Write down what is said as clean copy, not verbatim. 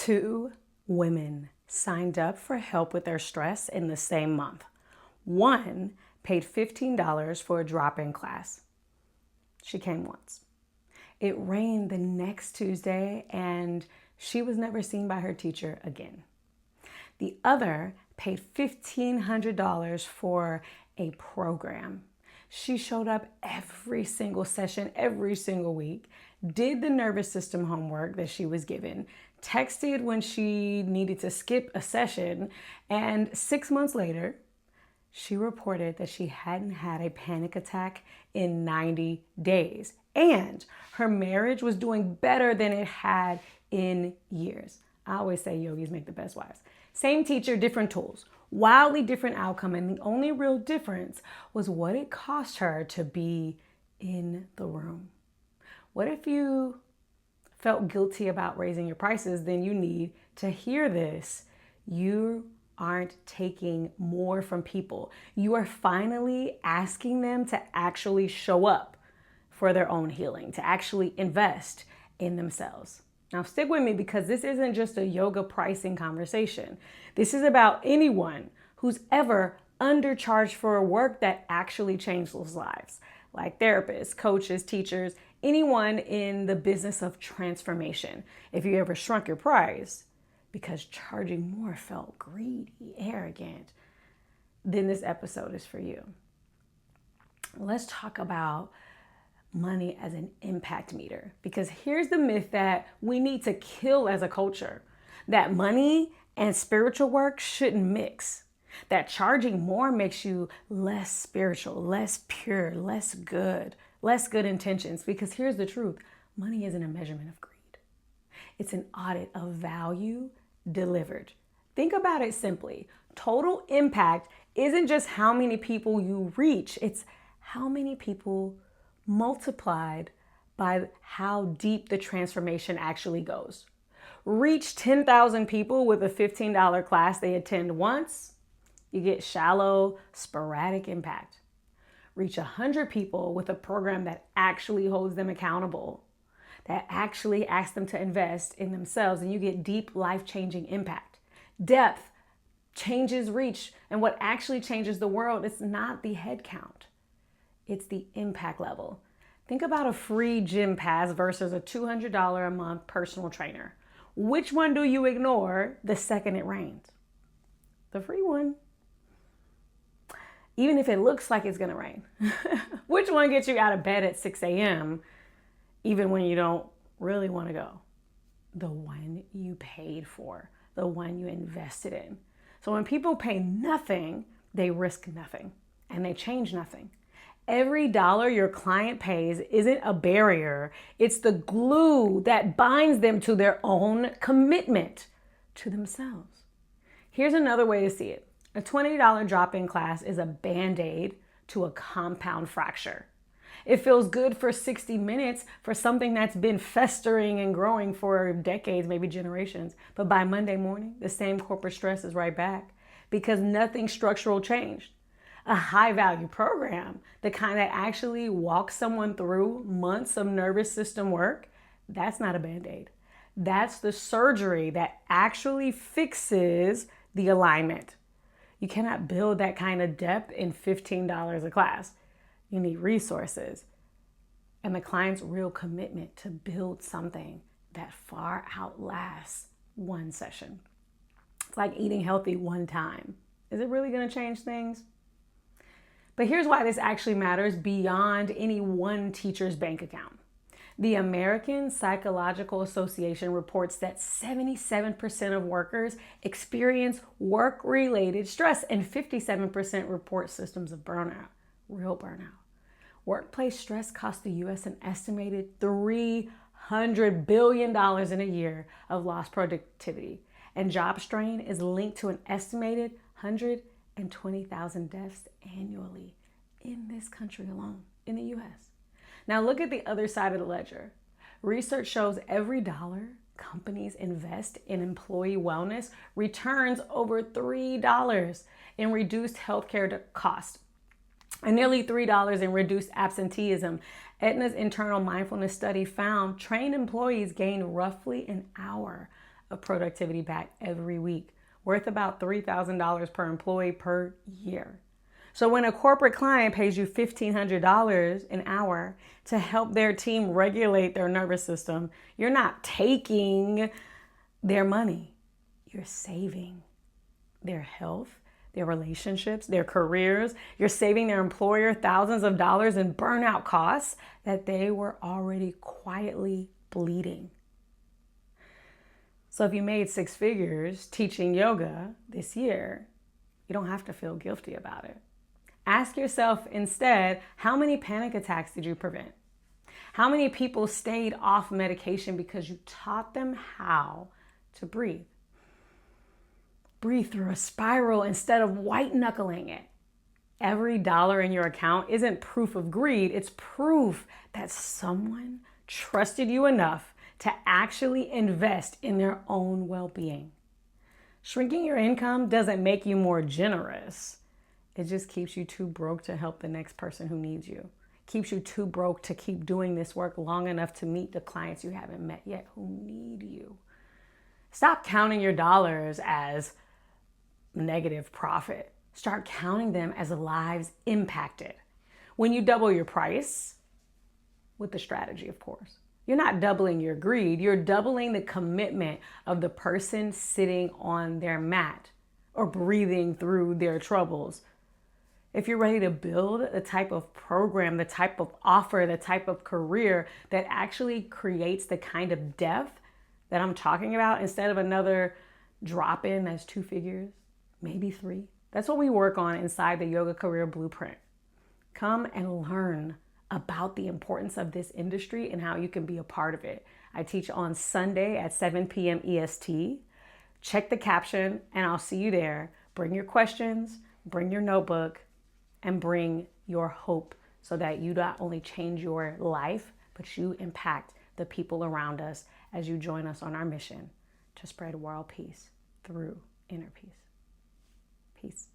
Two women signed up for help with their stress in the same month. One paid $15 for a drop-in class. She came once. It rained the next Tuesday and she was never seen by her teacher again. The other paid $1,500 for a program. She showed up every single session, every single week, did the nervous system homework that she was given, texted when she needed to skip a session, and 6 months later, she reported that she hadn't had a panic attack in 90 days. And her marriage was doing better than it had in years. I always say yogis make the best wives. Same teacher, different tools, wildly different outcome. And the only real difference was what it cost her to be in the room. What if you felt guilty about raising your prices? Then you need to hear this. You aren't taking more from people. You are finally asking them to actually show up for their own healing, to actually invest in themselves. Now stick with me, because this isn't just a yoga pricing conversation. This is about anyone who's ever undercharged for a work that actually changed those lives, like therapists, coaches, teachers, anyone in the business of transformation. If you ever shrunk your price because charging more felt greedy, arrogant, then this episode is for you. Let's talk about money as an impact meter, because here's the myth that we need to kill as a culture, that money and spiritual work shouldn't mix, that charging more makes you less spiritual, less pure, less good intentions. Because here's the truth: money isn't a measurement of greed. It's an audit of value delivered. Think about it simply. Total impact isn't just how many people you reach, it's how many people multiplied by how deep the transformation actually goes. Reach 10,000 people with a $15 class they attend once, you get shallow, sporadic impact. Reach 100 people with a program that actually holds them accountable, that actually asks them to invest in themselves, and you get deep, life-changing impact. Depth changes reach, and what actually changes the world, it's not the head count. It's the impact level. Think about a free gym pass versus a $200 a month personal trainer. Which one do you ignore the second it rains? The free one. Even if it looks like it's gonna rain. Which one gets you out of bed at 6 a.m. even when you don't really wanna go? The one you paid for, the one you invested in. So when people pay nothing, they risk nothing and they change nothing. Every dollar your client pays isn't a barrier. It's the glue that binds them to their own commitment to themselves. Here's another way to see it. A $20 drop-in class is a Band-Aid to a compound fracture. It feels good for 60 minutes for something that's been festering and growing for decades, maybe generations. But by Monday morning, the same corporate stress is right back because nothing structural changed. A high-value program, the kind that actually walks someone through months of nervous system work, that's not a Band-Aid. That's the surgery that actually fixes the alignment. You cannot build that kind of depth in $15 a class. You need resources and the client's real commitment to build something that far outlasts one session. It's like eating healthy one time. Is it really going to change things? But here's why this actually matters beyond any one teacher's bank account. The American Psychological Association reports that 77% of workers experience work-related stress and 57% report symptoms of burnout, real burnout. Workplace stress costs the U.S. an estimated $300 billion in a year of lost productivity. And job strain is linked to an estimated 120,000 deaths annually in this country alone, in the U.S. Now look at the other side of the ledger. Research shows every dollar companies invest in employee wellness returns over $3 in reduced healthcare costs and nearly $3 in reduced absenteeism. Aetna's internal mindfulness study found trained employees gained roughly an hour of productivity back every week, worth about $3,000 per employee per year. So when a corporate client pays you $1,500 an hour to help their team regulate their nervous system, you're not taking their money. You're saving their health, their relationships, their careers. You're saving their employer thousands of dollars in burnout costs that they were already quietly bleeding. So if you made 6 figures teaching yoga this year, you don't have to feel guilty about it. Ask yourself instead, how many panic attacks did you prevent? How many people stayed off medication because you taught them how to breathe? Breathe through a spiral instead of white knuckling it. Every dollar in your account isn't proof of greed, it's proof that someone trusted you enough to actually invest in their own well-being. Shrinking your income doesn't make you more generous. It just keeps you too broke to help the next person who needs you. Keeps you too broke to keep doing this work long enough to meet the clients you haven't met yet who need you. Stop counting your dollars as negative profit. Start counting them as lives impacted. When you double your price, with the strategy, of course, you're not doubling your greed, you're doubling the commitment of the person sitting on their mat or breathing through their troubles. If you're ready to build the type of program, the type of offer, the type of career that actually creates the kind of depth that I'm talking about, instead of another drop in that's 2 figures, maybe 3. That's what we work on inside the Yoga Career Blueprint. Come and learn about the importance of this industry and how you can be a part of it. I teach on Sunday at 7 p.m. EST. Check the caption and I'll see you there. Bring your questions, bring your notebook, and bring your hope so that you not only change your life, but you impact the people around us as you join us on our mission to spread world peace through inner peace. Peace.